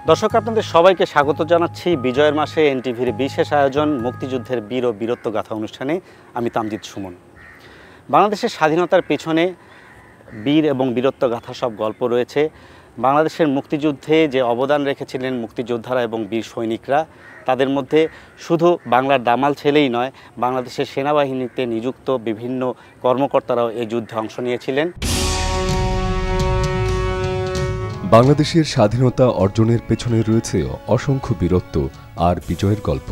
দর্শক আপনাদের সবাইকে স্বাগত জানাচ্ছি বিজয়ের মাসে এনটিভির বিশেষ আয়োজন মুক্তিযুদ্ধের বীর ও বীরত্ব গাথা অনুষ্ঠানে। আমি তামজিদ সুমন। বাংলাদেশের স্বাধীনতার পেছনে বীর এবং বীরত্ব গাথা সব গল্প রয়েছে। বাংলাদেশের মুক্তিযুদ্ধে যে অবদান রেখেছিলেন মুক্তিযোদ্ধারা এবং বীর সৈনিকরা, তাদের মধ্যে শুধু বাংলার দামাল ছেলেই নয়, বাংলাদেশের সেনাবাহিনীতে নিযুক্ত বিভিন্ন কর্মকর্তারাও এই যুদ্ধে অংশ নিয়েছিলেন। বাংলাদেশের স্বাধীনতা অর্জনের পেছনে রয়েছে অসংখ্য বীরত্ব আর বিজয়ের গল্প।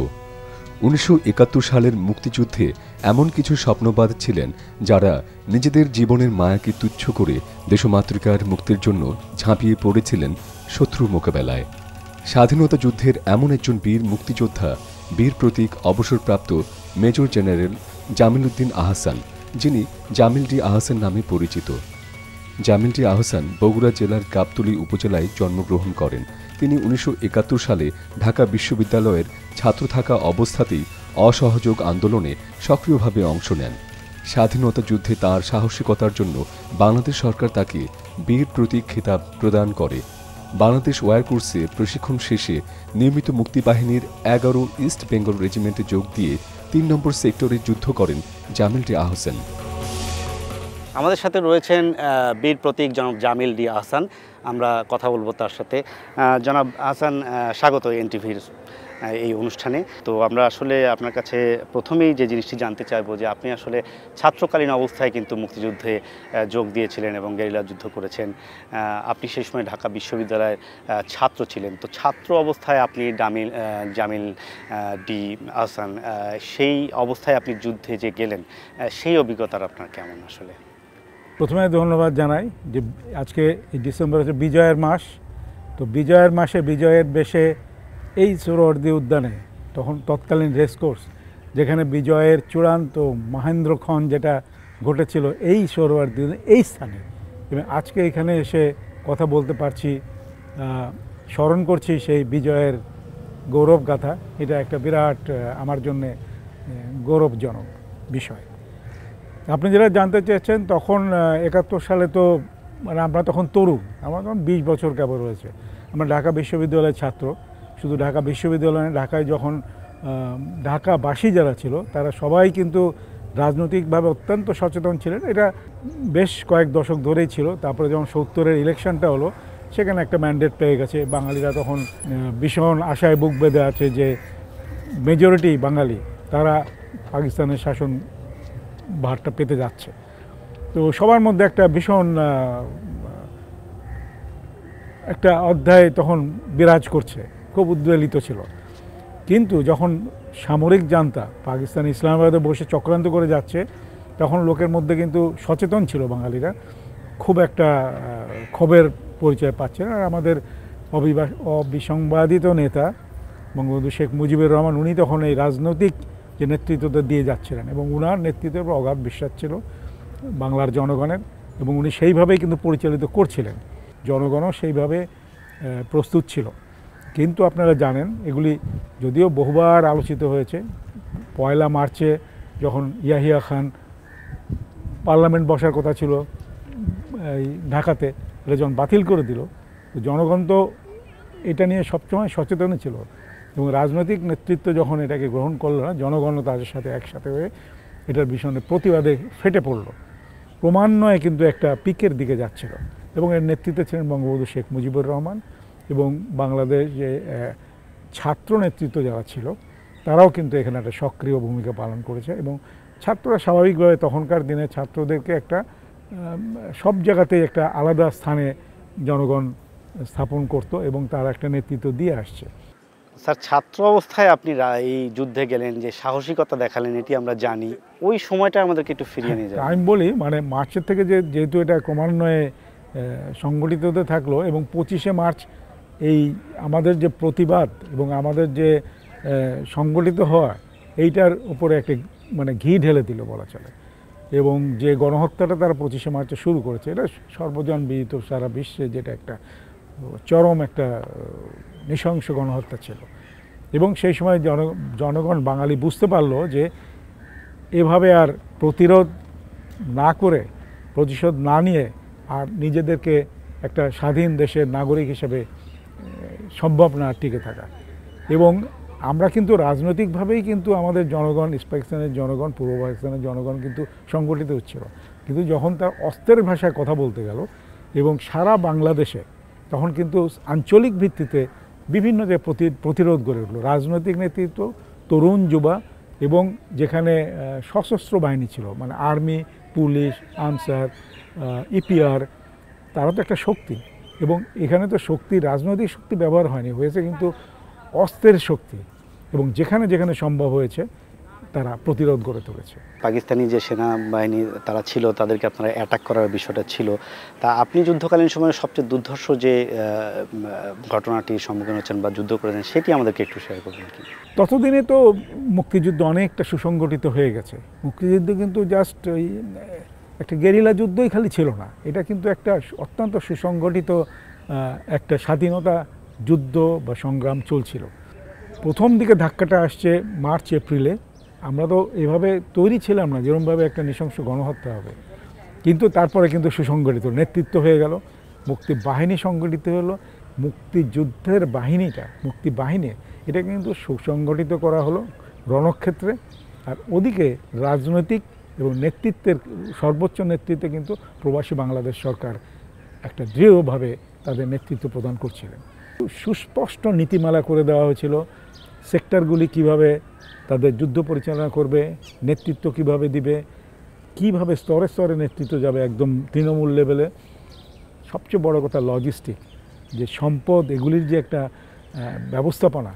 1971 সালের মুক্তিযুদ্ধে এমন কিছু স্বপ্নবাদ ছিলেন যারা নিজেদের জীবনের মায়াকে তুচ্ছ করে দেশমাতৃকার মুক্তির জন্য ঝাঁপিয়ে পড়েছিলেন শত্রু মোকাবেলায়। স্বাধীনতা যুদ্ধের এমন একজন বীর মুক্তিযোদ্ধা বীর প্রতীক অবসরপ্রাপ্ত মেজর জেনারেল জামিল উদ্দিন আহসান, যিনি জামিল ডি আহসান নামে পরিচিত। জামিল ডি আহসান বগুড়া জেলার গাবতলী উপজেলায় জন্মগ্রহণ করেন। তিনি 1971 সালে ঢাকা বিশ্ববিদ্যালয়ের ছাত্র থাকা অবস্থাতেই অসহযোগ আন্দোলনে সক্রিয়ভাবে অংশ নেন। স্বাধীনতা যুদ্ধে তাঁর সাহসিকতার জন্য বাংলাদেশ সরকার তাকে বীর প্রতীক খেতাব প্রদান করে। বাংলাদেশ ওয়্যার কোর্সে প্রশিক্ষণ শেষে নিয়মিত মুক্তিবাহিনীর 11 ইস্ট বেঙ্গল রেজিমেন্টে যোগ দিয়ে 3 নম্বর সেক্টরে যুদ্ধ করেন জামিল ডি আহসান। আমাদের সাথে রয়েছেন বীর প্রতীক জনাব জামিল ডি আহসান। আমরা কথা বলবো তার সাথে। জনাব আহসান, স্বাগত এনটিভির এই অনুষ্ঠানে। তো আমরা আসলে আপনার কাছে প্রথমেই যে জিনিসটি জানতে চাইবো যে আপনি আসলে ছাত্রকালীন অবস্থায় কিন্তু মুক্তিযুদ্ধে যোগ দিয়েছিলেন এবং গেরিলা যুদ্ধ করেছেন। আপনি সেই সময় ঢাকা বিশ্ববিদ্যালয়ের ছাত্র ছিলেন। তো ছাত্র অবস্থায় আপনি জামিল ডি আহসান, সেই অবস্থায় আপনি যুদ্ধে যে গেলেন, সেই অভিজ্ঞতার আপনার কেমন? আসলে প্রথমে ধন্যবাদ জানাই যে আজকে এই ডিসেম্বর হচ্ছে বিজয়ের মাস। তো বিজয়ের মাসে বিজয়ের বেশে এই সোহরাওয়ার্দী উদ্যানে, তখন তৎকালীন রেসকোর্স, যেখানে বিজয়ের চূড়ান্ত মহেন্দ্রক্ষণ যেটা ঘটেছিল এই সোহরাওয়ার্দী এই স্থানে, এবং আজকে এখানে এসে কথা বলতে পারছি, স্মরণ করছি সেই বিজয়ের গৌরব গাথা। এটা একটা বিরাট আমার জন্যে গৌরবজনক বিষয়। আপনি যেটা জানতে চেয়েছেন, তখন 71 সালে তো মানে আমরা তখন তরুণ, আমার তখন 20 বছর কেবল রয়েছে। আমরা ঢাকা বিশ্ববিদ্যালয়ের ছাত্র। শুধু ঢাকা বিশ্ববিদ্যালয়ে, ঢাকায় যখন ঢাকাবাসী যারা ছিল তারা সবাই কিন্তু রাজনৈতিকভাবে অত্যন্ত সচেতন ছিলেন। এটা বেশ কয়েক দশক ধরেই ছিল। তারপরে যখন 70-এর ইলেকশনটা হলো, সেখানে একটা ম্যান্ডেট পেয়ে গেছে। বাঙালিরা তখন ভীষণ আশায় বুক বেঁধে আছে যে মেজরিটি বাঙালি তারা পাকিস্তানের শাসন ভারটা পেতে যাচ্ছে। তো সবার মধ্যে একটা ভীষণ একটা অধ্যায় তখন বিরাজ করছে, খুব উদ্বেলিত ছিল। কিন্তু যখন সামরিক জান্তা পাকিস্তান ইসলামাবাদে বসে চক্রান্ত করে যাচ্ছে, তখন লোকের মধ্যে কিন্তু সচেতন ছিল বাঙালিরা, খুব একটা ক্ষোভের পরিচয় পাচ্ছেন। আর আমাদের অবিসংবাদিত নেতা বঙ্গবন্ধু শেখ মুজিবুর রহমান, উনি তখন এই রাজনৈতিক যে নেতৃত্বটা দিয়ে যাচ্ছিলেন, এবং উনার নেতৃত্বের উপর অগাধ বিশ্বাস ছিল বাংলার জনগণের, এবং উনি সেইভাবেই কিন্তু পরিচালিত করছিলেন। জনগণও সেইভাবে প্রস্তুত ছিল। কিন্তু আপনারা জানেন, এগুলি যদিও বহুবার আলোচিত হয়েছে। 1 মার্চে যখন ইয়াহিয়া খান পার্লামেন্ট বসার কথা ছিল এই ঢাকাতে, এটা যখন বাতিল করে দিল, তো জনগণ তো এটা নিয়ে সবসময় সচেতন ছিল, এবং রাজনৈতিক নেতৃত্ব যখন এটাকে গ্রহণ করলো না, জনগণও তাদের সাথে একসাথে হয়ে এটার ভীষণ প্রতিবাদে ফেটে পড়লো। ক্রমান্বয়ে কিন্তু একটা পিকের দিকে যাচ্ছিল, এবং এর নেতৃত্বে ছিলেন বঙ্গবন্ধু শেখ মুজিবুর রহমান, এবং বাংলাদেশ যে ছাত্র নেতৃত্ব যারা ছিল তারাও কিন্তু এখানে একটা সক্রিয় ভূমিকা পালন করেছে। এবং ছাত্ররা স্বাভাবিকভাবে তখনকার দিনে ছাত্রদেরকে একটা সব জায়গাতেই একটা আলাদা স্থানে জনগণ স্থাপন করত, এবং তার একটা নেতৃত্ব দিয়ে আসছে। স্যার, ছাত্র অবস্থায় আপনি এই যুদ্ধে গেলেন, যে সাহসিকতা দেখালেন, এটি আমরা জানি। ওই সময়টা আমাদেরকে একটু ফিরিয়ে নিয়ে যায়। আমি বলি, মানে মার্চের থেকে যেহেতু এটা ক্রমান্বয়ে সংগঠিত হতে থাকলো, এবং 25শে মার্চ এই আমাদের যে প্রতিবাদ এবং আমাদের যে সংগঠিত হওয়া, এইটার উপরে একটা মানে ঘি ঢেলে দিল বলা চলে। এবং যে গণহত্যাটা তারা 25শে মার্চে শুরু করেছে, এটা সর্বজন বিদিত সারা বিশ্বে, যেটা একটা চরম একটা নৃশংস গণহত্যা ছিল। এবং সেই সময় জনগণ বাঙালি বুঝতে পারলো যে এভাবে আর প্রতিরোধ না করে, প্রতিশোধ না নিয়ে, আর নিজেদেরকে একটা স্বাধীন দেশের নাগরিক হিসেবে সম্ভব না টিকে থাকা। এবং আমরা কিন্তু রাজনৈতিকভাবেই কিন্তু আমাদের জনগণ, ইস্ট পাকিস্তানের জনগণ, পূর্ব পাকিস্তানের জনগণ কিন্তু সংগঠিত হচ্ছিল, কিন্তু যখন তার অস্ত্রের ভাষায় কথা বলতে গেল এবং সারা বাংলাদেশে তখন কিন্তু আঞ্চলিক ভিত্তিতে বিভিন্ন যে প্রতিরোধ গড়ে উঠলো, রাজনৈতিক নেতৃত্ব, তরুণ যুবা এবং যেখানে সশস্ত্র বাহিনী ছিল, মানে আর্মি, পুলিশ, আনসার, ইপিআর, তারা তো একটা শক্তি। এবং এখানে তো শক্তি, রাজনৈতিক শক্তি ব্যবহার হয়নি, হয়েছে কিন্তু অস্ত্রের শক্তি, এবং যেখানে যেখানে সম্ভব হয়েছে তারা প্রতিরোধ গড়ে তুলেছে। পাকিস্তানি যে সেনাবাহিনী তারা ছিল, তাদেরকে আপনারা অ্যাটাক করার বিষয়টা ছিল, তা আপনি যুদ্ধকালীন সময়ে সবচেয়ে দুর্ধর্ষ যে ঘটনাটির সম্মুখীন হচ্ছেন বা যুদ্ধ করেছেন, সেটি আমাদেরকে একটু শেয়ার করবেন কি? ততদিনে তো মুক্তিযুদ্ধ অনেকটা সুসংগঠিত হয়ে গেছে। মুক্তিযুদ্ধ কিন্তু জাস্ট ওই একটা গেরিলা যুদ্ধই খালি ছিল না, এটা কিন্তু একটা অত্যন্ত সুসংগঠিত একটা স্বাধীনতা যুদ্ধ বা সংগ্রাম চলছিল। প্রথম দিকে ধাক্কাটা আসছে মার্চ এপ্রিলে। আমরা তো এভাবে তৈরি ছিলাম না যেরকমভাবে একটা নৃশংস গণহত্যা হবে, কিন্তু তারপরে কিন্তু সুসংগঠিত নেতৃত্ব হয়ে গেল, মুক্তি বাহিনী সংগঠিত হলো, মুক্তিযুদ্ধের বাহিনীটা, মুক্তি বাহিনী, এটা কিন্তু সুসংগঠিত করা হলো রণক্ষেত্রে। আর ওদিকে রাজনৈতিক এবং নেতৃত্বের সর্বোচ্চ নেতৃত্বে কিন্তু প্রবাসী বাংলাদেশ সরকার একটা দৃঢ়ভাবে তাদের নেতৃত্ব প্রদান করছিলেন। সুস্পষ্ট নীতিমালা করে দেওয়া হয়েছিল, সেক্টরগুলি কিভাবে তাদের যুদ্ধ পরিচালনা করবে, নেতৃত্ব কিভাবে দিবে, কিভাবে স্তরে স্তরে নেতৃত্ব যাবে একদম তৃণমূল লেভেলে। সবচেয়ে বড় কথা লজিস্টিক, যে সম্পদ, এগুলির যে একটা ব্যবস্থাপনা,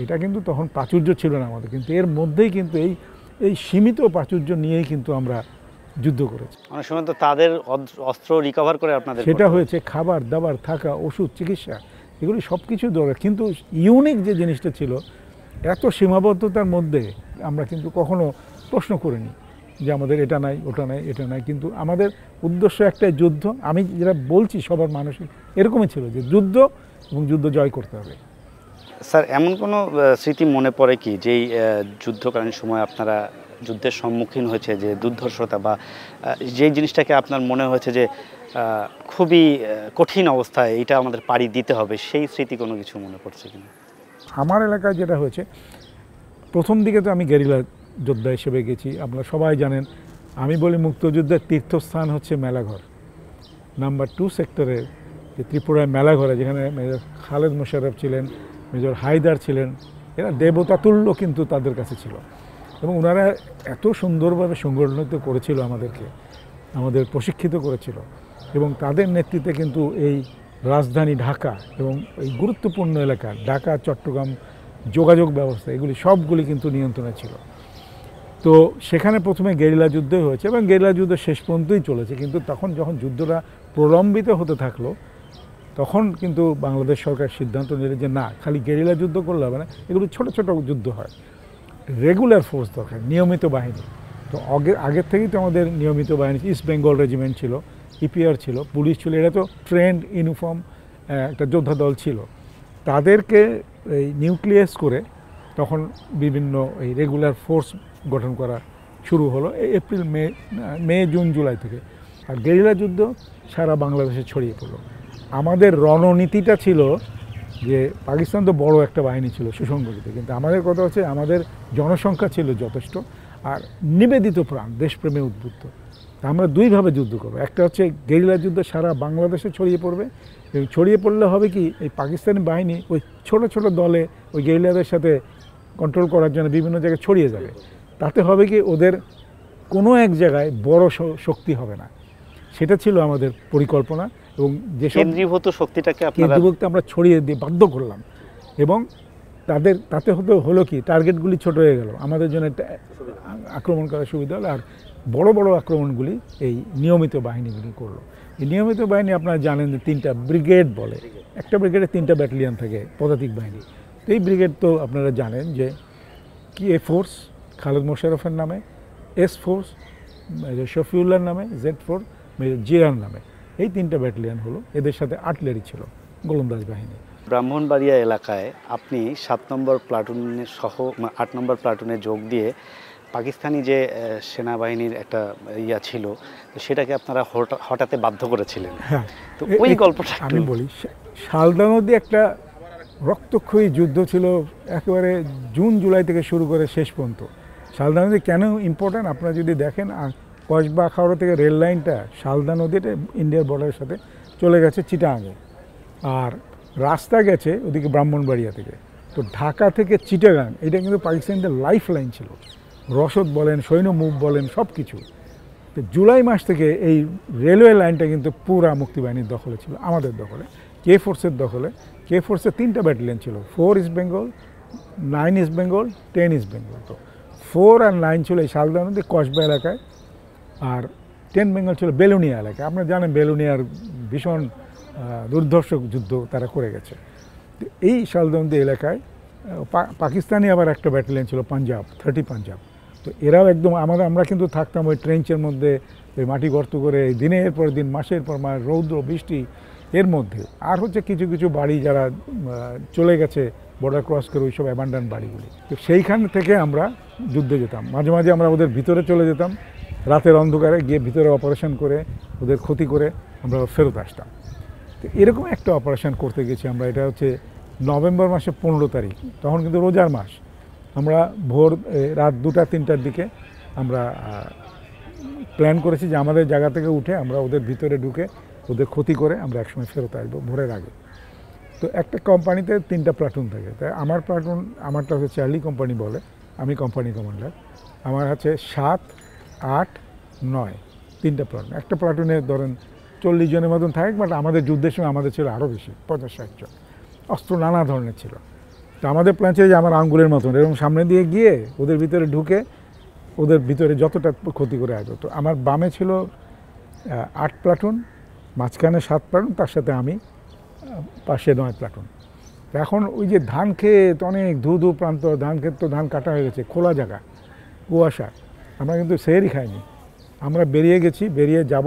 এটা কিন্তু তখন প্রাচুর্য ছিল না আমাদের, কিন্তু এর মধ্যেই কিন্তু এই সীমিত প্রাচুর্য নিয়েই কিন্তু আমরা যুদ্ধ করেছি। অনেক সময় তো তাদের অস্ত্র রিকভার করে আপনাদের সেটা হয়েছে, খাবার দাবার, থাকা, ওষুধ, চিকিৎসা, এগুলি সব কিছু দরকার। কিন্তু ইউনিক যে জিনিসটা ছিল, এত সীমাবদ্ধতার মধ্যে আমরা কিন্তু কখনো প্রশ্ন করিনি যে আমাদের এটা নাই, ওটা নাই, এটা নাই, কিন্তু আমাদের উদ্দেশ্য একটাই, যুদ্ধ। আমি যেটা বলছি সবার মানসিক এরকমই ছিল যে যুদ্ধ এবং যুদ্ধ জয় করতে হবে। স্যার, এমন কোনো স্মৃতি মনে পড়ে কি যেই যুদ্ধকালীন সময় আপনারা যুদ্ধের সম্মুখীন হয়েছে, যে দুর্ধর্ষতা বা যেই জিনিসটাকে আপনার মনে হয়েছে যে খুবই কঠিন অবস্থায় এটা আমাদের পাড়ি দিতে হবে, সেই স্মৃতি কোনো কিছু মনে পড়ছে কিনা? আমার এলাকায় যেটা হয়েছে, প্রথম দিকে তো আমি গেরিলা যোদ্ধা হিসেবে গেছি। আপনারা সবাই জানেন, আমি বলি মুক্তিযুদ্ধের তীর্থস্থান হচ্ছে মেলাঘর। নাম্বার 2 সেক্টরের যে ত্রিপুরায় মেলাঘরে, যেখানে মেজর খালেদ মোশাররফ ছিলেন, মেজর হায়দার ছিলেন, এরা দেবতাতুল্য কিন্তু তাদের কাছে ছিল। এবং ওনারা এত সুন্দরভাবে সংগঠিত করেছিল আমাদেরকে, আমাদের প্রশিক্ষিত করেছিল, এবং তাদের নেতৃত্বে কিন্তু এই রাজধানী ঢাকা এবং এই গুরুত্বপূর্ণ এলাকা ঢাকা, চট্টগ্রাম, যোগাযোগ ব্যবস্থা, এগুলি সবগুলি কিন্তু নিয়ন্ত্রণে ছিল। তো সেখানে প্রথমে গেরিলা যুদ্ধই হয়েছে এবং গেরিলা যুদ্ধ শেষ পর্যন্তই চলেছে। কিন্তু তখন যখন যুদ্ধটা প্রলম্বিত হতে থাকলো, তখন কিন্তু বাংলাদেশ সরকার সিদ্ধান্ত নিল যে না, খালি গেরিলা যুদ্ধ করলে হবে না, এগুলো ছোট ছোট যুদ্ধ হয়, রেগুলার ফোর্স দরকার, নিয়মিত বাহিনী। তো আগের থেকেই তো আমাদের নিয়মিত বাহিনী, ইস্ট বেঙ্গল রেজিমেন্ট ছিল, ইপিআর ছিল, পুলিশ ছিল, এটা তো ট্রেন্ড ইউনিফর্ম একটা যোদ্ধা দল ছিল। তাদেরকে এই নিউক্লিয়াস করে তখন বিভিন্ন এই রেগুলার ফোর্স গঠন করা শুরু হলো এপ্রিল, মে, জুন, জুলাই থেকে। আর গেরিলা যুদ্ধ সারা বাংলাদেশে ছড়িয়ে পড়লো। আমাদের রণনীতিটা ছিল যে পাকিস্তান তো বড় একটা বাহিনী ছিল, সুসংগঠিত, কিন্তু আমাদের কথা হচ্ছে আমাদের জনসংখ্যা ছিল যথেষ্ট, আর নিবেদিত প্রাণ, দেশপ্রেমে উদ্বুদ্ধ। আমরা দুইভাবে যুদ্ধ করবো, একটা হচ্ছে গেরিলা যুদ্ধ সারা বাংলাদেশে ছড়িয়ে পড়বে, এবং ছড়িয়ে পড়লে হবে কি, এই পাকিস্তানি বাহিনী ওই ছোট ছোট দলে ওই গেরিলাদের সাথে কন্ট্রোল করার জন্য বিভিন্ন জায়গায় ছড়িয়ে যাবে। তাতে হবে কি, ওদের কোনো এক জায়গায় বড় শক্তি হবে না। সেটা ছিল আমাদের পরিকল্পনা। এবং যে কেন্দ্রীভূত শক্তিটাকে আমরা ছড়িয়ে দিয়ে বাধ্য করলাম, এবং তাতে হলো কি, টার্গেটগুলি ছোট হয়ে গেল, আমাদের জন্য একটা আক্রমণ করার সুবিধা হলো। আর বড় বড় আক্রমণগুলি এই নিয়মিত বাহিনীগুলি করলো। এই নিয়মিত বাহিনী আপনারা জানেন যে 3টা ব্রিগেড বলে, একটা ব্রিগেডে 3টা ব্যাটালিয়ন থাকে, পদাতিক বাহিনী। তো এই ব্রিগেড তো আপনারা জানেন যে কি, এ ফোর্স খালেদ মোশাররফের নামে, এস ফোর্স মেজর শফিউল্লাহর নামে, জেড ফোর্স মেজর জিয়ার নামে, এই 3টা ব্যাটালিয়ন হলো। এদের সাথে আর্টিলারি ছিল, গোলন্দাজ বাহিনী। ব্রাহ্মণবাড়িয়া এলাকায় আপনি 7 নম্বর প্লাটুনের সহ 8 নম্বর প্লাটুনে যোগ দিয়ে পাকিস্তানি যে সেনাবাহিনীর একটা ছিল, তো সেটাকে আপনারা হঠাতে বাধ্য করেছিলেন। হ্যাঁ, তো ওই গল্পটা আমি বলি, শালদা নদী একটা রক্তক্ষয়ী যুদ্ধ ছিল একেবারে জুন জুলাই থেকে শুরু করে শেষ পর্যন্ত। শালদা নদী কেন ইম্পর্ট্যান্ট আপনারা যদি দেখেন, কসবা আখাউড়া থেকে রেল লাইনটা শালদা নদীতে ইন্ডিয়ার বর্ডারের সাথে চলে গেছে চিটাগাঙে, আর রাস্তা গেছে ওদিকে ব্রাহ্মণবাড়িয়া থেকে। তো ঢাকা থেকে চিটাগাং এটা কিন্তু পাকিস্তানিদের লাইফ লাইন ছিল, রসদ বলেন, সৈন্য মুভ বলেন, সব কিছু। তো জুলাই মাস থেকে এই রেলওয়ে লাইনটা কিন্তু পুরা মুক্তিবাহিনীর দখলে ছিল, আমাদের দখলে, কে ফোর্সের দখলে। কে ফোর্সের 3টা ব্যাটালিয়ন ছিল, 4 east Bengal, 9 east Bengal, 10 east Bengal. তো 4 আর 9 ছিল এই শালদা নদী কসবা এলাকায়, আর 10 বেঙ্গল ছিল বেলুনিয়া এলাকায়। আপনারা জানেন বেলুনিয়ার ভীষণ দুর্ধর্ষ যুদ্ধ তারা করে গেছে। তো এই শালদা নদী এলাকায় পাকিস্তানি আবার একটা ব্যাটালিয়ন ছিল পাঞ্জাব, 30 পাঞ্জাব। তো এরাও একদম আমরা কিন্তু থাকতাম ওই ট্রেঞ্চের মধ্যে, ওই মাটি গর্ত করে দিনের পর দিন, মাসের পর মাস, রৌদ্র বৃষ্টি এর মধ্যে। আর হচ্ছে কিছু কিছু বাড়ি যারা চলে গেছে বর্ডার ক্রস করে, ওই সব অ্যাবান্ডান বাড়িগুলি। তো সেইখান থেকে আমরা যুদ্ধে যেতাম, মাঝে মাঝে আমরা ওদের ভিতরে চলে যেতাম, রাতের অন্ধকারে গিয়ে ভিতরে অপারেশন করে ওদের ক্ষতি করে আমরা ফেরত আসতাম। তো এরকম একটা অপারেশন করতে গেছি আমরা, এটা হচ্ছে নভেম্বর মাসে 15 তারিখ, তখন কিন্তু রোজার মাস। আমরা ভোর রাত 2টা-3টার দিকে আমরা প্ল্যান করেছি যে আমাদের জায়গা থেকে উঠে আমরা ওদের ভিতরে ঢুকে ওদের ক্ষতি করে আমরা একসময় ফেরত আসবো ভোরের আগে। তো একটা কোম্পানিতে 3টা প্লাটুন থাকে, তাই আমার প্লাটুন, আমারটা হচ্ছে চার্লি কোম্পানি বলে, আমি কোম্পানি কমান্ডার। আমার হচ্ছে 7, 8, 9 3টা প্লাটুন। একটা প্লাটুনে ধরেন 40 জনের মতন থাকে, বাট আমাদের যুদ্ধের সময় আমাদের ছিল আরও বেশি, 50-60 জন। অস্ত্র নানা ধরনের ছিল। তো আমাদের প্ল্যান ছিল যে আমার আঙ্গুলের মতন এরকম সামনে দিয়ে গিয়ে ওদের ভিতরে ঢুকে ওদের ভিতরে যতটা ক্ষতি করে আসবো। তো আমার বামে ছিল 8 প্লাটুন, মাঝখানে 7 প্লাটুন, তার সাথে আমি পাশে 9 প্লাটুন। এখন ওই যে ধান ক্ষেত, অনেক ধু প্রান্ত, ধান ক্ষেত তো ধান কাটা হয়ে গেছে, খোলা জায়গা, কুয়াশা, আমরা কিন্তু সেরই খাইনি। আমরা বেরিয়ে গেছি, বেরিয়ে যাব,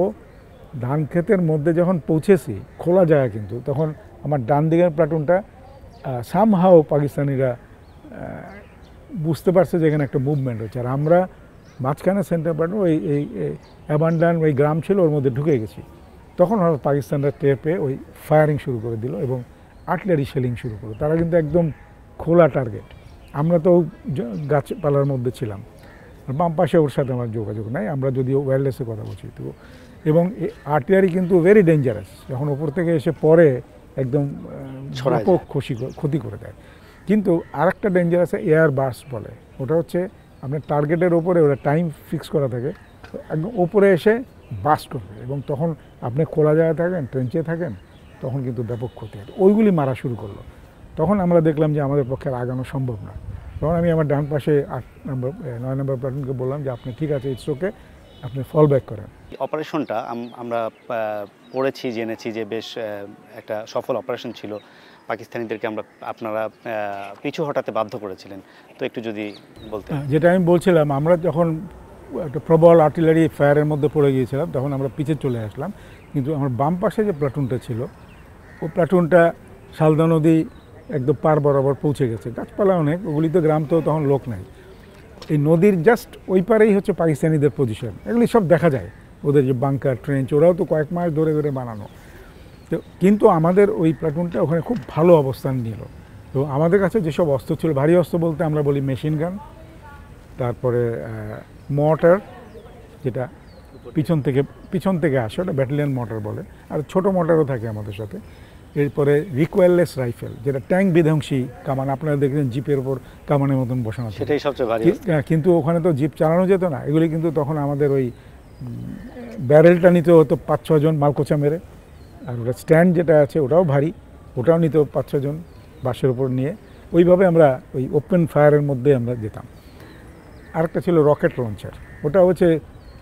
ধান ক্ষেতের মধ্যে যখন পৌঁছেছি, খোলা জায়গা কিন্তু, তখন আমার ডান দিকের প্লাটুনটা সামহাও পাকিস্তানিরা বুঝতে পারছে যে এখানে একটা মুভমেন্ট হচ্ছে, আর আমরা মাঝখানে সেন্টার প্লাটুন ওই অ্যাবান্ডান ওই গ্রাম ছিল ওর মধ্যে ঢুকে গেছি। তখন হয়তো পাকিস্তানরা টের পেয়ে ওই ফায়ারিং শুরু করে দিল এবং আর্টিলারি শেলিং শুরু করলো। তারা কিন্তু একদম খোলা টার্গেট, আমরা তো গাছপালার মধ্যে ছিলাম, আর বাম পাশে ওর সাথে আমার যোগাযোগ নাই, আমরা যদিও ওয়্যারলেসে কথা বলছি। তো এবং আর্টিলারি কিন্তু ভেরি ডেঞ্জারাস, যখন ওপর থেকে এসে পড়ে একদম ব্যাপক ক্ষতি করে দেয়। কিন্তু আরেকটা ডেঞ্জারাস এয়ার বার্স্ট বলে, ওটা হচ্ছে আপনার টার্গেটের ওপরে ওরা টাইম ফিক্স করা থাকে, একদম ওপরে এসে বাস্ট করবে, এবং তখন আপনি খোলা জায়গায় থাকেন, ট্রেঞ্চে থাকেন, তখন কিন্তু ব্যাপক ক্ষতি হয়। ওইগুলি মারা শুরু করলো। তখন আমরা দেখলাম যে আমাদের পক্ষে আর আগানো সম্ভব না। তখন আমি আমার ডান পাশে 9 নম্বর প্লাটুনকে বললাম যে আপনি ঠিক আছে, ইটস ওকে, আপনি ফল ব্যাক করেন। অপারেশনটা আমরা পড়েছি, জেনেছি যে বেশ একটা সফল অপারেশন ছিল। পাকিস্তানিদেরকে আপনারা পিছু হটাতে বাধ্য করেছিলেন, তো একটু যদি বলতেন। যেটা আমি বলছিলাম, আমরা যখন একটা প্রবল আর্টিলারি ফায়ারের মধ্যে পড়ে গিয়েছিলাম, তখন আমরা পিছে চলে আসলাম। কিন্তু আমার বাম পাশে যে প্লাটুনটা ছিল, ও প্লাটুনটা শালদা নদী একদম পার বরাবর পৌঁছে গেছে, গাছপালা অনেক, ওগুলি তো গ্রাম, তো তখন লোক নাই। এই নদীর জাস্ট ওই পারেই হচ্ছে পাকিস্তানিদের পজিশন, এগুলি সব দেখা যায়, ওদের যে বাংকার, ট্রেঞ্চ, ওরাও তো কয়েক মাস ধরে ধরে বানানো। তো কিন্তু আমাদের ওই প্লাটুনটা ওখানে খুব ভালো অবস্থান নিল। তো আমাদের কাছে যেসব অস্ত্র ছিল, ভারী অস্ত্র বলতে আমরা বলি মেশিন গান, তারপরে মর্টার, যেটা পিছন থেকে আসে, ওটা ব্যাটালিয়ন মর্টার বলে, আর ছোট মর্টারও থাকে আমাদের সাথে। এরপরে রিকোয়েললেস রাইফেল, যেটা ট্যাঙ্ক বিধ্বংসী কামান, আপনারা দেখলেন জিপের ওপর কামানের মতন বসানো, সেটাই সবচেয়ে ভারী। কিন্তু ওখানে তো জিপ চালানো যেত না, এগুলি কিন্তু তখন আমাদের ওই ব্যারেলটা নিতে হতো 5-6 জন মালকোচা মেরে, আর ওটা স্ট্যান্ড যেটা আছে ওটাও ভারী, ওটাও নিত 5-6 জন বাসের উপর নিয়ে। ওইভাবে আমরা ওই ওপেন ফায়ারের মধ্যে আমরা যেতাম। আরেকটা ছিল রকেট লঞ্চার, ওটা হচ্ছে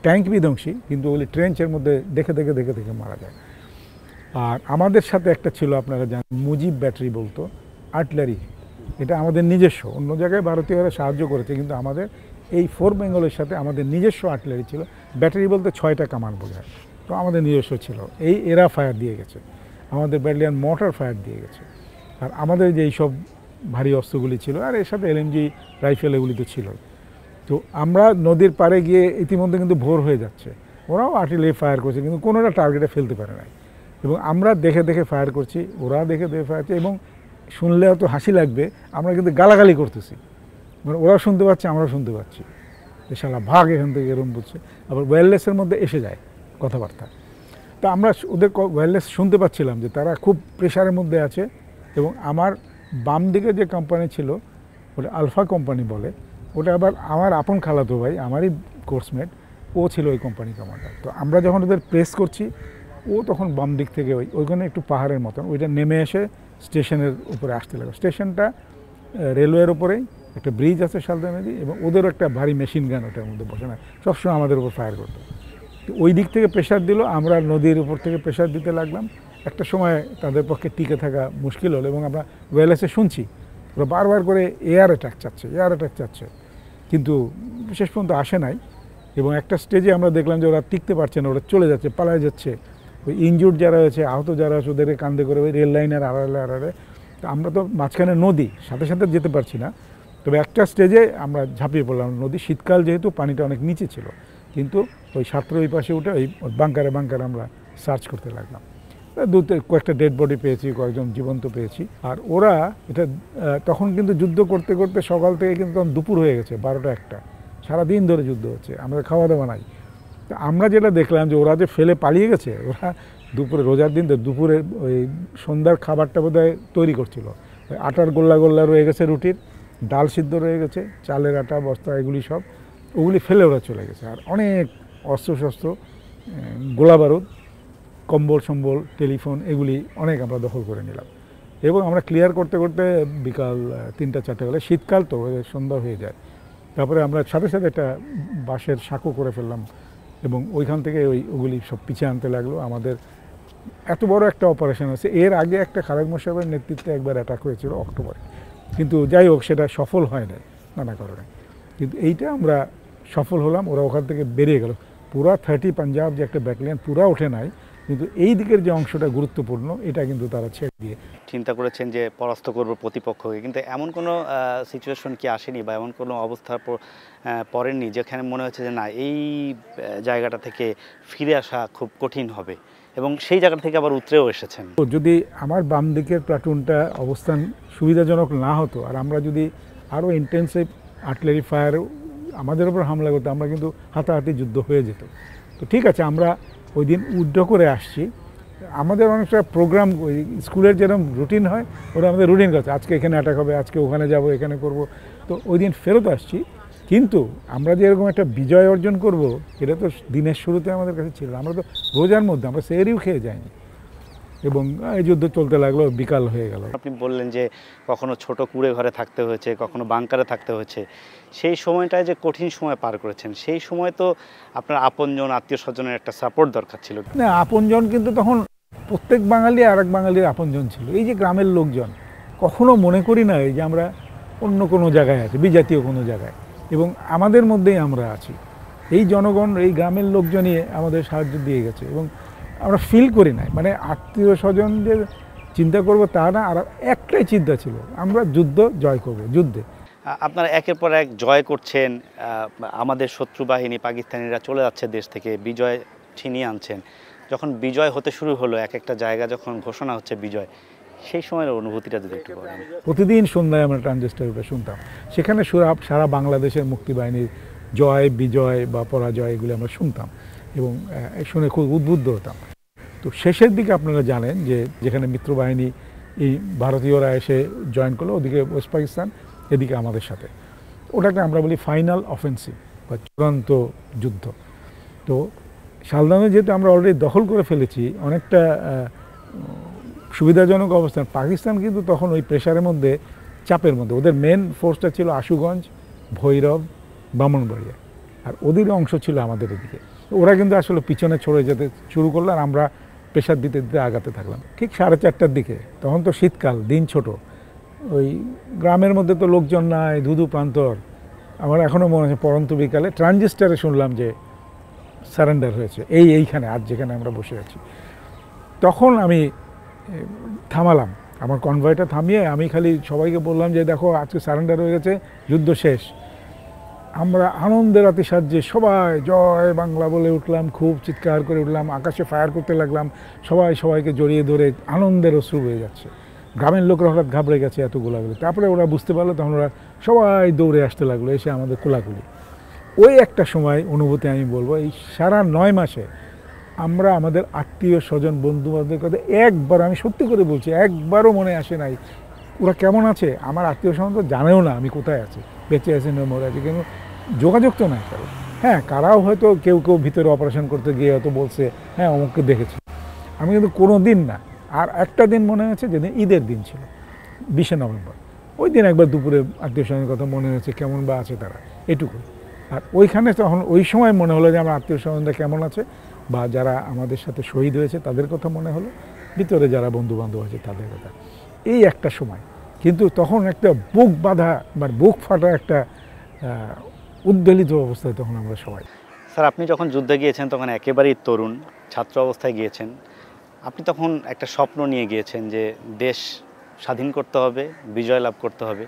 ট্যাঙ্ক বিধ্বংসী, কিন্তু ওগুলি ট্রেঞ্চের মধ্যে দেখে মারা যায়। আর আমাদের সাথে একটা ছিল, আপনারা জানেন, মুজিব ব্যাটারি বলতো, আর্টিলারি, এটা আমাদের নিজস্ব। অন্য জায়গায় ভারতীয়রা সাহায্য করেছে, কিন্তু আমাদের এই 4 বেঙ্গলের সাথে আমাদের নিজস্ব আর্টিলারি ছিল। ব্যাটারি বলতে 6টা কামান বোঝায়, তো আমাদের নিজস্ব ছিল। এরা ফায়ার দিয়ে গেছে, আমাদের ব্যাটালিয়ন মোটর ফায়ার দিয়ে গেছে। আর আমাদের যে এইসব ভারী অস্ত্রগুলি ছিল, আর এর সাথে এলএমজি রাইফেল এগুলি তো ছিল। তো আমরা নদীর পাড়ে গিয়ে ইতিমধ্যে কিন্তু ভোর হয়ে যাচ্ছে, ওরাও আর্টিলারি ফায়ার করছে, কিন্তু কোনোটা টার্গেটে ফেলতে পারে নাই। এবং আমরা দেখে ফায়ার করছি, ওরা দেখে ফায়ার করছে, এবং শুনলে হয়তো হাসি লাগবে, আমরা কিন্তু গালাগালি করতেছি, মানে ওরাও শুনতে পাচ্ছে আমরাও শুনতে পাচ্ছি, যে শালা ভাগ এখান থেকে এরকম বলছে। আবার ওয়্যারলেসের মধ্যে এসে যায় কথাবার্তা। তা আমরা ওদের ওয়্যারলেস শুনতে পাচ্ছিলাম যে তারা খুব প্রেশারের মধ্যে আছে। এবং আমার বাম দিকে যে কোম্পানি ছিল ওটা আলফা কোম্পানি বলে, ওটা আবার আমার আপন খালাতো ভাই, আমারই কোর্সমেট, ও ছিল ওই কোম্পানি কমান্ডার। তো আমরা যখন ওদের প্রেস করছি, ও তখন বাম দিক থেকে ওইখানে একটু পাহাড়ের মতন ওইটা নেমে এসে স্টেশনের উপরে আসতে লাগলো। স্টেশনটা রেলওয়ের উপরেই, একটা ব্রিজ আছে শালদা নদী, এবং ওদেরও একটা ভারী মেশিন গান ওটার মধ্যে বসে না, সবসময় আমাদের উপর ফায়ার করতো। তো ওই দিক থেকে প্রেশার দিল, আমরা নদীর উপর থেকে প্রেশার দিতে লাগলাম। একটা সময় তাদের পক্ষে টিকে থাকা মুশকিল হলো, এবং আমরা ওয়েলেসে শুনছি ওরা বারবার করে এয়ার অ্যাটাক চাচ্ছে, কিন্তু শেষ পর্যন্ত আসে নাই। এবং একটা স্টেজে আমরা দেখলাম যে ওরা টিকতে পারছে না, ওরা চলে যাচ্ছে, পালায় যাচ্ছে। ওই ইনজুর্ড যারা আছে, আহত যারা আছে, ওদেরকে কান্দে করে ওই রেল লাইনের আড়ালে। তো আমরা তো মাঝখানে নদী, সাথে সাথে যেতে পারছি না। তবে একটা স্টেজে আমরা ঝাঁপিয়ে পড়লাম নদী, শীতকাল যেহেতু পানিটা অনেক নিচে ছিল, কিন্তু ওই ছাত্র ওই পাশে উঠে ওই বাঙ্কারে আমরা সার্চ করতে লাগলাম। কয়েকটা ডেড বডি পেয়েছি, কয়েকজন জীবন্ত পেয়েছি। আর ওরা এটা তখন কিন্তু যুদ্ধ করতে করতে সকাল থেকে কিন্তু তখন দুপুর হয়ে গেছে, 12টা-1টা, সারাদিন ধরে যুদ্ধ হচ্ছে, আমাদের খাওয়া দাওয়া নাই। তো আমরা যেটা দেখলাম যে ওরা যে ফেলে পালিয়ে গেছে, ওরা দুপুরে, রোজার দিন তো দুপুরে ওই সন্ধ্যার খাবারটা বোধহয় তৈরি করছিল। ওই আটার গোল্লা রয়ে গেছে, রুটির ডাল সিদ্ধ রয়ে গেছে, চালের আটা বস্তা, এগুলি সব ওগুলি ফেলে ওরা চলে গেছে। আর অনেক অস্ত্রশস্ত্র, গোলা বারুদ, কম্বল, টেলিফোন, এগুলি অনেক আমরা দখল করে নিলাম। এবং আমরা ক্লিয়ার করতে করতে বিকাল 3টা-4টা বেলা, শীতকাল তো সন্ধ্যা হয়ে যায়। তারপরে আমরা সাথে সাথে একটা বাঁশের সাঁকো করে ফেললাম, এবং ওইখান থেকে ওগুলি সব পিছিয়ে আনতে লাগলো। আমাদের এত বড় একটা অপারেশন আছে। এর আগে একটা খালেদ মোশাররফের নেতৃত্বে একবার অ্যাটাক হয়েছিল অক্টোবরে, কিন্তু যাই হোক সেটা সফল হয় না নানা কারণে। কিন্তু এইটা আমরা সফল হলাম, ওরা ওখান থেকে বেরিয়ে গেল। পুরা 30 পাঞ্জাব যে একটা ব্যাটালিয়ন পুরা ওঠে নাই, কিন্তু এই দিকের যে অংশটা গুরুত্বপূর্ণ এটা কিন্তু তারা ছেড়ে দিয়ে চিন্তা করেছেন যে পরাস্ত করব প্রতিপক্ষকে, কিন্তু এমন কোনো সিচুয়েশন কি আসেনি বা এমন কোনো অবস্থার পড়েননি যেখানে মনে হচ্ছে যে না, এই জায়গাটা থেকে ফিরে আসা খুব কঠিন হবে, এবং সেই জায়গা থেকে আবার উতরেও এসেছেন? যদি আমার বাম দিকের প্লাটুনটা অবস্থান সুবিধাজনক না হতো, আর আমরা যদি আরও ইন্টেন্সিভ আর্টিলারি ফায়ার আমাদের উপর হামলা করতো, আমরা কিন্তু হাতাহাতি যুদ্ধ হয়ে যেত। তো ঠিক আছে, আমরা ওই দিন উইথড্র করে আসছি। আমাদের অনেকটা প্রোগ্রাম, ওই স্কুলের যেরকম রুটিন হয়, ওরা আমাদের রুটিন করছে, আজকে এখানে অ্যাটাক হবে, আজকে ওখানে যাব, এখানে করব। তো ওই দিন ফেরত আসছি, কিন্তু আমরা যে এরকম একটা বিজয় অর্জন করব, এটা তো দিনের শুরুতে আমাদের কাছে ছিল। আমরা তো রোজার মধ্যে আমরা সেরিও খেয়ে যাইনি, এবং এই যুদ্ধ চলতে লাগলো, বিকাল হয়ে গেল। আপনি বললেন যে কখনো ছোট কুঁড়ে ঘরে থাকতে হয়েছে, কখনো বাংকারে থাকতে হয়েছে। সেই সময়টায় যে কঠিন সময় পার করেছেন, সেই সময় তো আপনার আপনজন, আত্মীয় স্বজনের একটা সাপোর্ট দরকার ছিল। না, আপনজন কিন্তু তখন প্রত্যেক বাঙালি আর এক বাঙালির আপনজন ছিল। এই যে গ্রামের লোকজন, কখনো মনে করি না এই যে আমরা অন্য কোনো জায়গায় আছি, বিজাতীয় কোনো জায়গায়, এবং আমাদের মধ্যেই আমরা আছি। এই জনগণ, এই গ্রামের লোকজনই আমাদের সাহায্য দিয়ে গেছে, এবং আমরা ফিল করি নাই মানে আত্মীয় স্বজনদের চিন্তা করব তা না। আর একটাই চিন্তা ছিল, আমরা যুদ্ধ জয় করব, যুদ্ধে। আপনারা একের পর এক জয় করছেন, আমাদের শত্রু বাহিনী পাকিস্তানিরা চলে যাচ্ছে দেশ থেকে, বিজয় ছিনিয়ে আনছেন। যখন বিজয় হতে শুরু হলো, এক একটা জায়গা যখন ঘোষণা হচ্ছে বিজয়, সেই সময়ের অনুভূতিটা যদি একটু বলেন। প্রতিদিন সন্ধ্যায় আমরা ট্রানজিস্টারে শুনতাম, সেখানে সারা বাংলাদেশের মুক্তিবাহিনীর জয়, বিজয় বা পরাজয় এগুলো আমরা শুনতাম, এবং শুনে খুব উদ্বুদ্ধ হতাম। তো শেষের দিকে আপনারা জানেন যে যেখানে মিত্রবাহিনী, এই ভারতীয়রা এসে জয়েন করলো, ওদিকে ওয়েস্ট পাকিস্তান, এদিকে আমাদের সাথে, ওটাকে আমরা বলি ফাইনাল অফেন্সিভ বা চূড়ান্ত যুদ্ধ। তো শালদানে যেহেতু আমরা অলরেডি দখল করে ফেলেছি, অনেকটা সুবিধাজনক অবস্থান। পাকিস্তান কিন্তু তখন ওই প্রেশারের মধ্যে, চাপের মধ্যে, ওদের মেন ফোর্সটা ছিল আশুগঞ্জ, ভৈরব, ব্রাহ্মণবাড়িয়া, আর ওদের অংশ ছিল আমাদের এদিকে। ওরা কিন্তু আসলে পিছনে ছড়ে যেতে শুরু করলো, আর আমরা প্রেশার দিতে দিতে আগাতে থাকলাম। ঠিক 4:30টার দিকে, তখন তো শীতকাল, দিন ছোট, ওই গ্রামের মধ্যে তো লোকজন নাই, ধুধু প্রান্তর। আমার এখনও মনে আছে পরন্ত বিকালে ট্রানজিস্টারে শুনলাম যে সারেন্ডার হয়েছে এইখানে, আজ যেখানে আমরা বসে আছি। তখন আমি থামালাম, আমার কনভয়টা থামিয়ে আমি খালি সবাইকে বললাম যে দেখো, আজকে সারেন্ডার হয়ে গেছে, যুদ্ধ শেষ। আমরা আনন্দের আতিশয্যে সবাই জয় বাংলা বলে উঠলাম, খুব চিৎকার করে উঠলাম, আকাশে ফায়ার করতে লাগলাম, সবাইকে জড়িয়ে ধরে আনন্দের অশ্রু হয়ে যাচ্ছে। গ্রামের লোকরা হঠাৎ ঘাবড়ে গেছে এত গোলাগুলি। তারপরে ওরা বুঝতে পারলো, তখন ওরা সবাই দৌড়ে আসতে লাগলো, এসে আমাদের কোলাকুলি। ওই একটা সময় অনুভূতি আমি বলবো, এই সারা 9 মাসে আমরা আমাদের আত্মীয় স্বজন বন্ধু বান্ধবের কথা একবার, আমি সত্যি করে বলছি, একবারও মনে আসে নাই ওরা কেমন আছে। আমার আত্মীয় স্বজন তো জানেও না আমি কোথায় আছি, বেঁচে আছি না মরে আছি, কিন্তু যোগাযোগ তো নাই কারো। হ্যাঁ, কারাও হয়তো কেউ কেউ ভিতরে অপারেশন করতে গিয়ে হয়তো বলছে হ্যাঁ অমুককে দেখেছি, আমি কিন্তু কোনো দিন না। আর একটা দিন মনে হয়েছে যেদিন ঈদের দিন ছিল, 20শে নভেম্বর, ওই দিন একবার দুপুরে আত্মীয় স্বজনের কথা মনে হয়েছে কেমন বা আছে তারা, এটুকু। আর ওইখানে তখন ওই সময় মনে হলো যে আমার আত্মীয় স্বজনরা কেমন আছে, বা যারা আমাদের সাথে শহীদ হয়েছে তাদের কথা মনে হলো, ভিতরে যারা বন্ধু বান্ধব আছে তাদের কথা। এই একটা সময়, কিন্তু তখন একটা বুক বাঁধা বা বুক ফাটা একটা উদ্বেলিত অবস্থায় তখন আমরা সবাই। স্যার, আপনি যখন যুদ্ধে গিয়েছেন তখন একেবারেই তরুণ, ছাত্র অবস্থায় গিয়েছেন। আপনি তখন একটা স্বপ্ন নিয়ে গিয়েছেন যে দেশ স্বাধীন করতে হবে, বিজয় লাভ করতে হবে।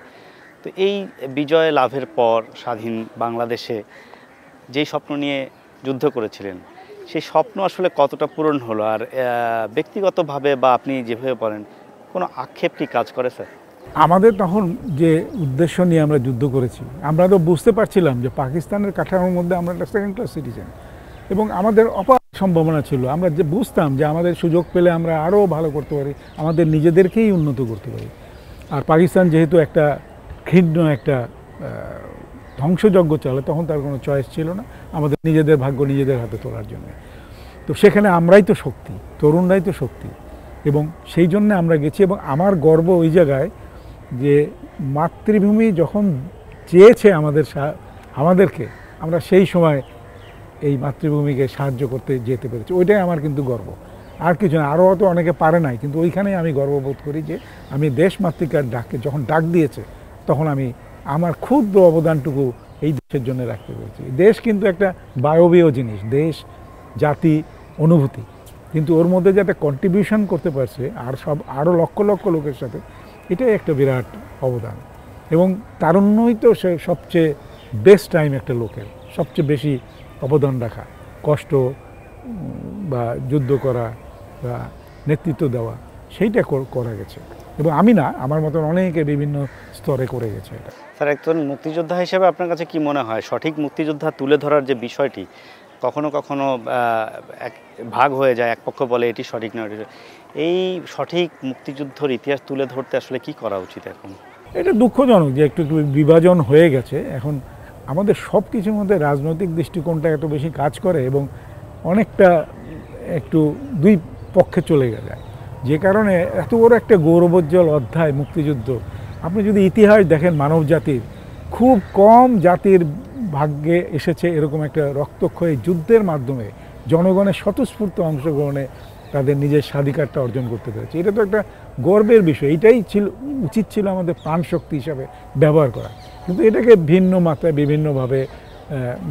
তো এই বিজয় লাভের পর স্বাধীন বাংলাদেশে যেই স্বপ্ন নিয়ে যুদ্ধ করেছিলেন, সেই স্বপ্ন আসলে কতটা পূরণ হলো? আর ব্যক্তিগতভাবে বা আপনি যেভাবে বলেন, কোনো আক্ষেপ কি কাজ করে স্যার? আমাদের তখন যে উদ্দেশ্য নিয়ে আমরা যুদ্ধ করেছি, আমরা তো বুঝতে পারছিলাম যে পাকিস্তানের কাঠামোর মধ্যে আমরা একটা সেকেন্ড ক্লাস সিটিজেন, এবং আমাদের অপার সম্ভাবনা ছিল। আমরা যে বুঝতাম যে আমাদের সুযোগ পেলে আমরা আরও ভালো করতে পারি, আমাদের নিজেদেরকেই উন্নত করতে পারি। আর পাকিস্তান যেহেতু একটা ঘৃণ্য একটা ধ্বংসযজ্ঞ চলে, তখন তার কোনো চয়েস ছিল না আমাদের নিজেদের ভাগ্য নিজেদের হাতে তোলার জন্য। তো সেখানে আমরাই তো শক্তি, তরুণরাই তো শক্তি, এবং সেই জন্য আমরা গেছি। এবং আমার গর্ব ওই জায়গায় যে মাতৃভূমি যখন চেয়েছে আমাদেরকে, আমরা সেই সময় এই মাতৃভূমিকে সাহায্য করতে যেতে পেরেছি, ওইটাই আমার কিন্তু গর্ব, আর কিছু না। আরও হয়তো অনেকে পারে নাই, কিন্তু ওইখানেই আমি গর্ববোধ করি যে আমি দেশ মাতৃকার ডাকে যখন ডাক দিয়েছে, তখন আমি আমার ক্ষুদ্র অবদানটুকু এই দেশের জন্য রাখতে পেরেছি। দেশ কিন্তু একটা বায়বীয় জিনিস, দেশ জাতি অনুভূতি, কিন্তু ওর মধ্যে যাতে কন্ট্রিবিউশন করতে পারছে আর আরও লক্ষ লক্ষ লোকের সাথে, এটাই একটা বিরাট অবদান। এবং তারুণ্যই তো সে সবচেয়ে বেস্ট টাইম একটা লোকের, সবচেয়ে বেশি অবদান রাখা, কষ্ট বা যুদ্ধ করা বা নেতৃত্ব দেওয়া, সেইটা করা গেছে। এবং আমি না, আমার মতন অনেকে বিভিন্ন স্তরে করে গেছে এটা। স্যার, একজন মুক্তিযোদ্ধা হিসেবে আপনার কাছে কি মনে হয়, সঠিক মুক্তিযোদ্ধা তুলে ধরার যে বিষয়টি কখনো কখনো এক ভাগ হয়ে যায়, এক পক্ষ বলে এটি সঠিক নয়, এই সঠিক মুক্তিযুদ্ধের ইতিহাস তুলে ধরতে আসলে কি করা উচিত এখন? এটা দুঃখজনক যে একটু বিভাজন হয়ে গেছে। এখন আমাদের সব কিছুর মধ্যে রাজনৈতিক দৃষ্টিকোণটা এত বেশি কাজ করে, এবং অনেকটা একটু দুই পক্ষে চলে যায়, যে কারণে এত বড় একটা গৌরবোজ্জ্বল অধ্যায় মুক্তিযুদ্ধ। আপনি যদি ইতিহাস দেখেন, মানব জাতির খুব কম জাতির ভাগ্যে এসেছে এরকম একটা রক্তক্ষয়ী যুদ্ধের মাধ্যমে জনগণের স্বতঃস্ফূর্ত অংশগ্রহণে তাদের নিজের স্বাধিকারটা অর্জন করতে পেরেছে। এটা তো একটা গর্বের বিষয়, এটাই উচিত ছিল আমাদের প্রাণশক্তি হিসাবে ব্যবহার করা, কিন্তু এটাকে ভিন্ন মাত্রায় বিভিন্নভাবে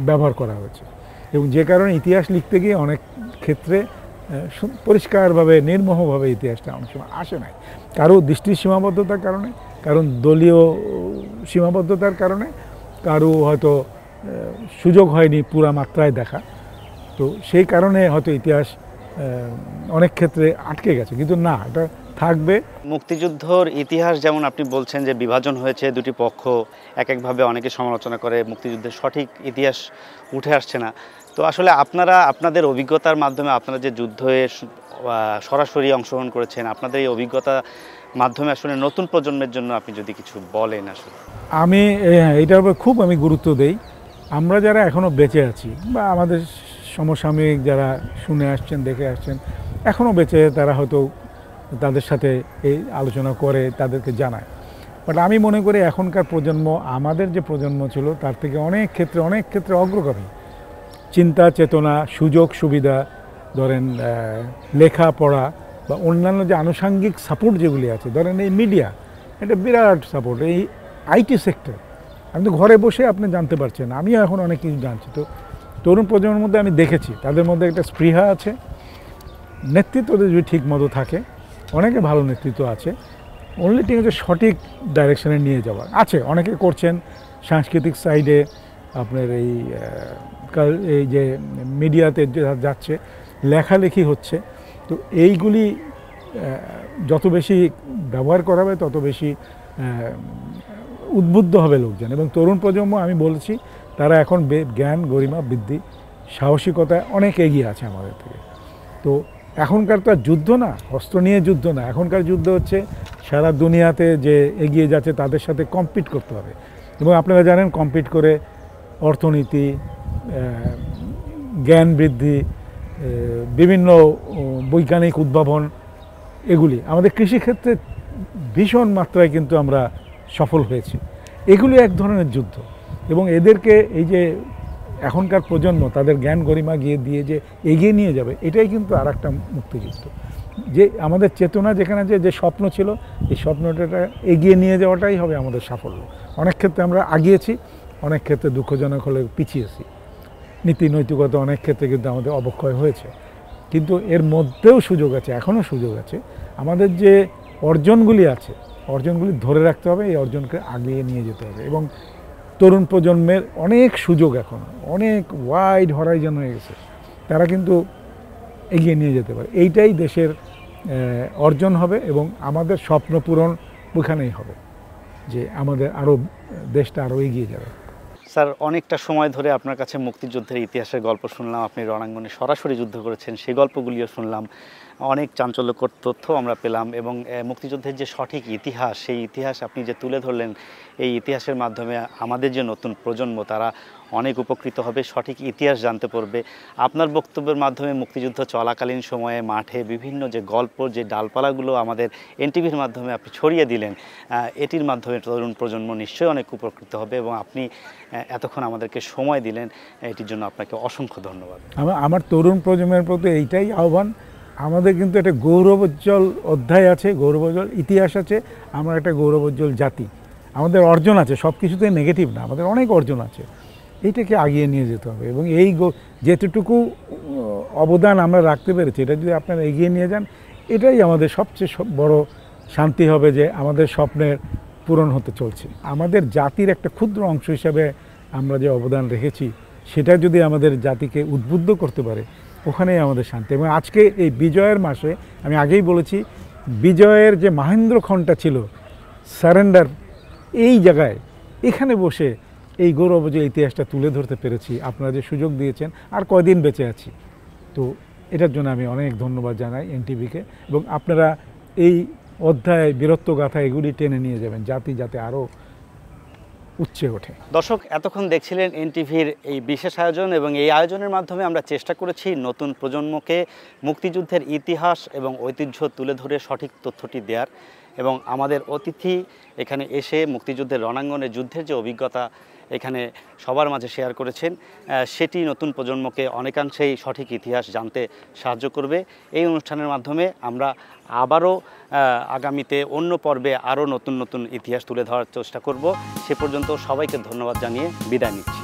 ব্যবহার করা হয়েছে। এবং যে কারণে ইতিহাস লিখতে গিয়ে অনেক ক্ষেত্রে পরিষ্কারভাবে নির্মোহভাবে ইতিহাসটা অনেক সময় আসে নাই, কারো দৃষ্টির সীমাবদ্ধতার কারণে, কারণ দলীয় সীমাবদ্ধতার কারণে, কারো হয়তো সুযোগ হয়নি পুরা মাত্রায় দেখা। তো সেই কারণে হয়তো ইতিহাস অনেক ক্ষেত্রে আটকে গেছে, কিন্তু না, এটা থাকবে। মুক্তিযুদ্ধর ইতিহাস যেমন আপনি বলছেন যে বিভাজন হয়েছে, দুটি পক্ষ এক একভাবে অনেকে সমালোচনা করে, মুক্তিযুদ্ধের সঠিক ইতিহাস উঠে আসছে না। তো আসলে আপনারা আপনাদের অভিজ্ঞতার মাধ্যমে, আপনারা যে যুদ্ধে সরাসরি অংশগ্রহণ করেছেন, আপনাদের এই অভিজ্ঞতার মাধ্যমে আসলে নতুন প্রজন্মের জন্য আপনি যদি কিছু বলেন। আসলে আমি এইটার উপর খুব গুরুত্ব দেই। আমরা যারা এখনও বেঁচে আছি বা আমাদের সমসাময়িক যারা শুনে আসছেন, দেখে আসছেন, এখনও বেঁচে, তারা হয়তো তাদের সাথে এই আলোচনা করে, তাদেরকে জানায়। বাট আমি মনে করি এখনকার প্রজন্ম আমাদের যে প্রজন্ম ছিল তার থেকে অনেক ক্ষেত্রে অগ্রগামী। চিন্তা চেতনা, সুযোগ সুবিধা, ধরেন লেখাপড়া বা অন্যান্য যে আনুষঙ্গিক সাপোর্ট যেগুলি আছে, ধরেন এই মিডিয়া, এটা বিরাট সাপোর্ট। এই আইটি সেক্টর, আমি তো ঘরে বসে আপনি জানতে পারছেন, আমিও এখন অনেক কিছু জানছি। তো তরুণ প্রজন্মের মধ্যে আমি দেখেছি তাদের মধ্যে একটা স্পৃহা আছে, নেতৃত্ব যদি ঠিক মতো থাকে, অনেকে ভালো নেতৃত্ব আছে, অনলি ঠিক আছে সঠিক ডাইরেকশনে নিয়ে যাওয়া আছে, অনেকে করছেন। সাংস্কৃতিক সাইডে আপনার এই যে মিডিয়াতে যাচ্ছে, লেখালেখি হচ্ছে, তো এইগুলি যত বেশি ব্যবহার করা হবে তত বেশি উদ্বুদ্ধ হবে লোকজন। এবং তরুণ প্রজন্ম, আমি বলছি, তারা এখন জ্ঞান, গরিমা, বৃদ্ধি, সাহসিকতায় অনেক এগিয়ে আছে আমাদের থেকে। তো এখনকার তো আর যুদ্ধ না, অস্ত্র নিয়ে যুদ্ধ না, এখনকার যুদ্ধ হচ্ছে সারা দুনিয়াতে যে এগিয়ে যাচ্ছে তাদের সাথে কম্পিট করতে হবে। এবং আপনারা জানেন, কম্পিট করে অর্থনীতি, জ্ঞান বৃদ্ধি, বিভিন্ন বৈজ্ঞানিক উদ্ভাবন, এগুলি আমাদের কৃষিক্ষেত্রে ভীষণ মাত্রায় কিন্তু আমরা সফল হয়েছি। এগুলি এক ধরনের যুদ্ধ। এবং এদেরকে, এই যে এখনকার প্রজন্ম তাদের জ্ঞান গরিমা দিয়ে যে এগিয়ে নিয়ে যাবে, এটাই কিন্তু আর একটা মুক্তিযুদ্ধ। যে আমাদের চেতনা, যেখানে যে স্বপ্ন ছিল, এই স্বপ্নটা এগিয়ে নিয়ে যাওয়াটাই হবে আমাদের সাফল্য। অনেক ক্ষেত্রে আমরা আগিয়েছি, অনেক ক্ষেত্রে দুঃখজনক হলে পিছিয়েছি। নীতি নৈতিকতা অনেক ক্ষেত্রে কিন্তু আমাদের অবক্ষয় হয়েছে। কিন্তু এর মধ্যেও সুযোগ আছে, এখনও সুযোগ আছে। আমাদের যে অর্জনগুলি আছে, অর্জনগুলি ধরে রাখতে হবে, এই অর্জনকে আগিয়ে নিয়ে যেতে হবে। এবং তরুণ প্রজন্মের অনেক সুযোগ, এখন অনেক ওয়াইড হরাইজন হয়ে গেছে, তারা কিন্তু এগিয়ে নিয়ে যেতে পারে। এইটাই দেশের অর্জন হবে এবং আমাদের স্বপ্ন পূরণ ওখানেই হবে, যে আমাদের আরও দেশটা আরও এগিয়ে যাবে। স্যার, অনেকটা সময় ধরে আপনার কাছে মুক্তিযুদ্ধের ইতিহাসের গল্প শুনলাম, আপনি রণাঙ্গনে সরাসরি যুদ্ধ করেছেন, সেই গল্পগুলিও শুনলাম, অনেক চাঞ্চল্যকর তথ্য আমরা পেলাম। এবং মুক্তিযুদ্ধের যে সঠিক ইতিহাস, সেই ইতিহাস আপনি যে তুলে ধরলেন, এই ইতিহাসের মাধ্যমে আমাদের যে নতুন প্রজন্ম তারা অনেক উপকৃত হবে, সঠিক ইতিহাস জানতে পারবে। আপনার বক্তব্যের মাধ্যমে মুক্তিযুদ্ধ চলাকালীন সময়ে মাঠে বিভিন্ন যে গল্প, যে ডালপালাগুলো আমাদের এনটিভির মাধ্যমে আপনি ছড়িয়ে দিলেন, এটির মাধ্যমে তরুণ প্রজন্ম নিশ্চয়ই অনেক উপকৃত হবে। এবং আপনি এতক্ষণ আমাদেরকে সময় দিলেন, এটির জন্য আপনাকে অসংখ্য ধন্যবাদ। আমার তরুণ প্রজন্মের প্রতি এইটাই আহ্বান, আমাদের কিন্তু একটা গৌরবোজ্জ্বল অধ্যায় আছে, গৌরবোজ্জ্বল ইতিহাস আছে, আমরা একটা গৌরবোজ্জ্বল জাতি। আমাদের অর্জন আছে, সব কিছুতেই নেগেটিভ না, আমাদের অনেক অর্জন আছে, এইটাকে আগিয়ে নিয়ে যেতে হবে। এবং এই যেটুকু অবদান আমরা রাখতে পেরেছি, এটা যদি আপনারা এগিয়ে নিয়ে যান, এটাই আমাদের সবচেয়ে বড় শান্তি হবে, যে আমাদের স্বপ্নের পূরণ হতে চলছে। আমাদের জাতির একটা ক্ষুদ্র অংশ হিসাবে আমরা যে অবদান রেখেছি, সেটা যদি আমাদের জাতিকে উদ্বুদ্ধ করতে পারে, ওখানেই আমাদের শান্তি। এবং আজকে এই বিজয়ের মাসে, আমি আগেই বলেছি, বিজয়ের যে মাহেন্দ্রক্ষণটা ছিল, সারেন্ডার, এই জায়গায় এখানে বসে এই গৌরবোজ্জ্বল ইতিহাসটা তুলে ধরতে পেরেছি। আপনারা যে সুযোগ দিয়েছেন, আর কয়দিন বেঁচে আছি, তো এটার জন্য আমি অনেক ধন্যবাদ জানাই এনটিভিকে। এবং আপনারা এই অধ্যায়, বীরত্বগাথা, এগুলি টেনে নিয়ে যাবেন, জাতি যাতে আরও উচ্চে ওঠে। দর্শক, এতক্ষণ দেখছিলেন এনটিভির এই বিশেষ আয়োজন, এবং এই আয়োজনের মাধ্যমে আমরা চেষ্টা করেছি নতুন প্রজন্মকে মুক্তিযুদ্ধের ইতিহাস এবং ঐতিহ্য তুলে ধরে সঠিক তথ্যটি দেওয়ার। এবং আমাদের অতিথি এখানে এসে মুক্তিযুদ্ধের রণাঙ্গনে যুদ্ধের যে অভিজ্ঞতা এখানে সবার মাঝে শেয়ার করেছেন, সেটি নতুন প্রজন্মকে অনেকাংশেই সঠিক ইতিহাস জানতে সাহায্য করবে। এই অনুষ্ঠানের মাধ্যমে আমরা আবারও আগামীতে অন্য পর্বে আরও নতুন নতুন ইতিহাস তুলে ধরার চেষ্টা করব। সে পর্যন্ত সবাইকে ধন্যবাদ জানিয়ে বিদায় নিচ্ছি।